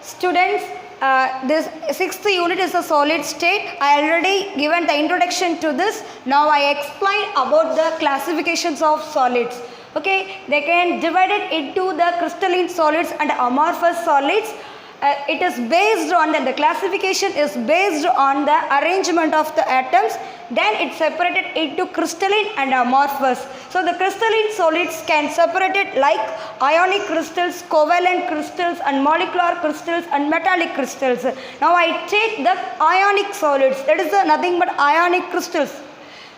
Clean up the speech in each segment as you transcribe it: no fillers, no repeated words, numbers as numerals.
Students, this sixth unit is a solid state. I already given the introduction to this. Now I explain about the classifications of solids. Okay, they can divide it into the crystalline solids and amorphous solids. It is based on the classification is based on the arrangement of the atoms. Then it's separated into crystalline and amorphous. So the crystalline solids can separate it like ionic crystals, covalent crystals and molecular crystals and metallic crystals. Now I take the ionic solids, that is nothing but ionic crystals.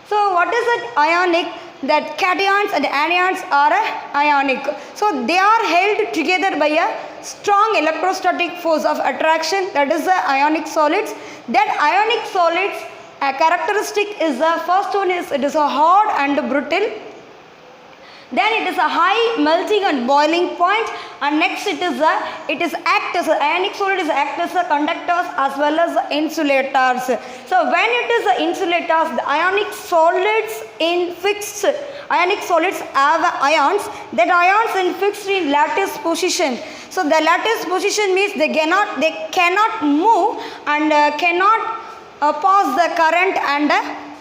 So what is it ionic? That cations and anions are ionic. So they are held together by a strong electrostatic force of attraction, that is the ionic solids. That ionic solids characteristic is the first one is it is a hard and brittle. Then it is a high melting and boiling point, and next it is act as a ionic solid is act as a conductors as well as insulators. So when it is the insulators, the ionic solids in fixed ionic solids have ions. That ions in fixed in lattice position. So the lattice position means they cannot move and cannot pass the current and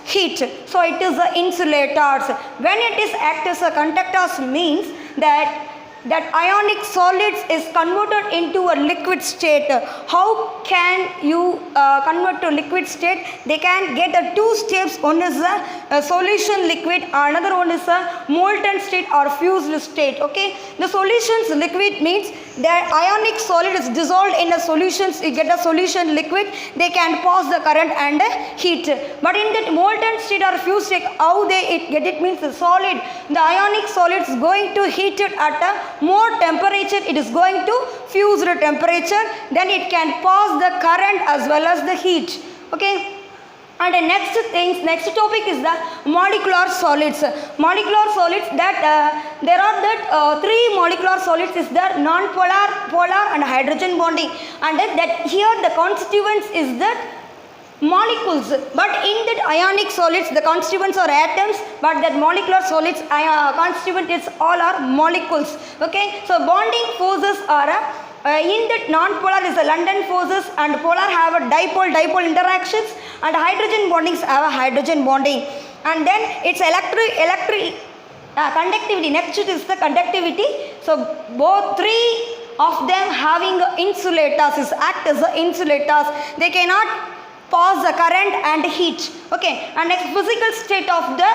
heat. So it is the insulators. When it is act as a conductors means that ionic solids is converted into a liquid state. How can you convert to liquid state? They can get two steps. One is a solution liquid, another one is a molten state or fused state. Okay, the solutions liquid means the ionic solid is dissolved in a solutions. You get a solution liquid, they can pass the current and heat. But in that molten state or fused state, how they get it means the solid, the ionic solid is going to heat it at a more temperature. It is going to fuse the temperature, then it can pass the current as well as the heat. Okay. And the next topic is the molecular solids. Molecular solids, that there are three molecular solids is the non-polar, polar and hydrogen bonding, and that here the constituents is that molecules, but in that ionic solids the constituents are atoms, but that molecular solids constituent is all are molecules. Okay, so bonding forces are in that non-polar is the London forces, and polar have a dipole interactions, and hydrogen bondings have a hydrogen bonding. And then it's conductivity. Next is the conductivity. So both three of them having insulators is act as the insulators. They cannot pass the current and heat. Okay, and next physical state of the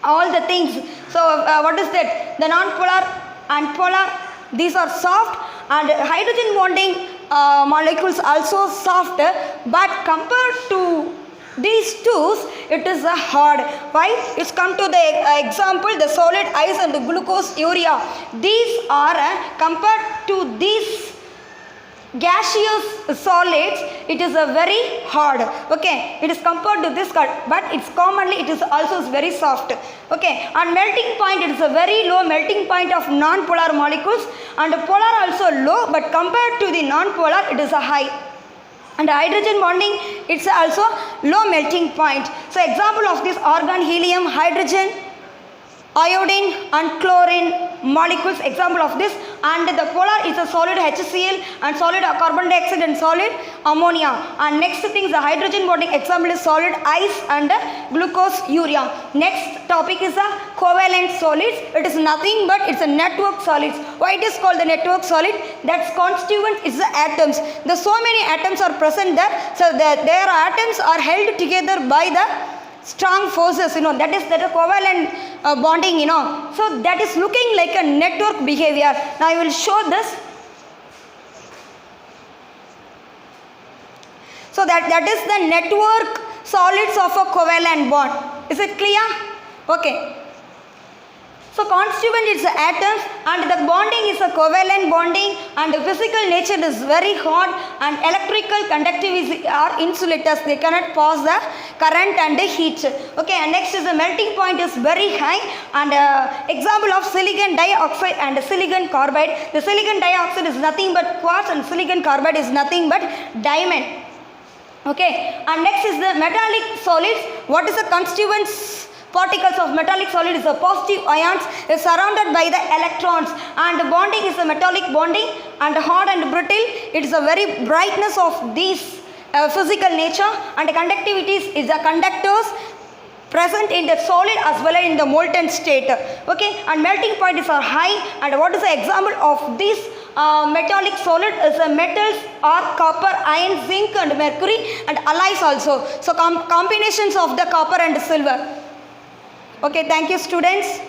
all the things. So what is that? The non-polar and polar, these are soft, and hydrogen bonding molecules also soft, but compared to these two, it is a hard. Why? It's come to the example, the solid ice and the glucose urea. These are compared to these gaseous solids, it is a very hard. Okay, it is compared to this, but it's commonly it is also very soft. Okay, and melting point, it is a very low melting point of non-polar molecules, and polar also low, but compared to the non-polar it is a high. And hydrogen bonding, it's also low melting point. So example of this argon, helium, hydrogen, iodine and chlorine molecules, example of this. And the polar is a solid HCl and solid carbon dioxide and solid ammonia. And next thing is the hydrogen bonding, example is solid ice and glucose urea. Next topic is the covalent solids. It is nothing but it's a network solids. Why it is called the network solid? That constituent is the atoms. The so many atoms are present there, so their atoms are held together by the strong forces, that is a covalent bonding, so that is looking like a network behavior. Now I will show this. So that is the network solids of a covalent bond. Is it clear? Okay. So constituent is the atoms, and the bonding is a covalent bonding, and the physical nature is very hot, and electrical conductivity are insulators. They cannot pass the current and the heat. Okay, and next is the melting point is very high, and example of silicon dioxide and silicon carbide. The silicon dioxide is nothing but quartz, and silicon carbide is nothing but diamond. Okay, and next is the metallic solids. What is the constituents particles of metallic solid is a positive ions is surrounded by the electrons, and bonding is a metallic bonding, and hard and brittle, it is a very brightness of these physical nature, and conductivity is the conductors present in the solid as well as in the molten state. Okay, and melting point is high. And what is the example of this metallic solid is the metals are copper, iron, zinc and mercury, and alloys also. So combinations of the copper and silver. Okay, thank you students.